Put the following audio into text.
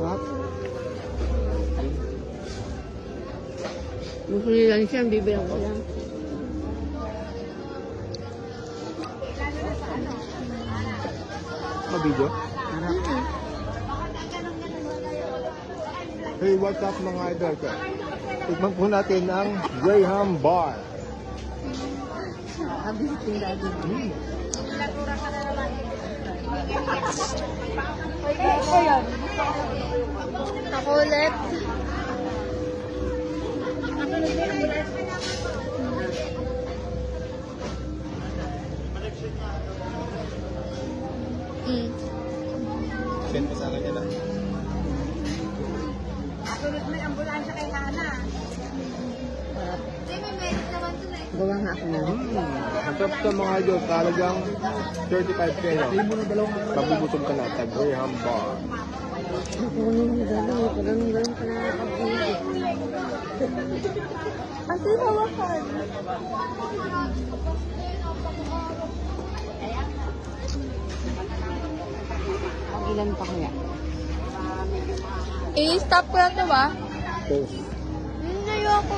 What? Gusto nila siya, bibilang ko lang. Video? Hey, what's up mga idol? Tikman po natin ang Graham Bar. Abisitin dati. Ako ulit. Send mo sa akin yan ah. Tulad may ambulansya kay Hana. Hindi, may medic naman ito eh. Gawa nga ako na. Ang sarap sa mga idol, talagang 35 peso. Mabubutom ka na sa Graham Bar. Ako nung gano'n, ganun ka na kapag-ulit. Kasi hawakan. Ang ilan pa kaya? I-stop ko na ito ba? Toast. Hindi ako.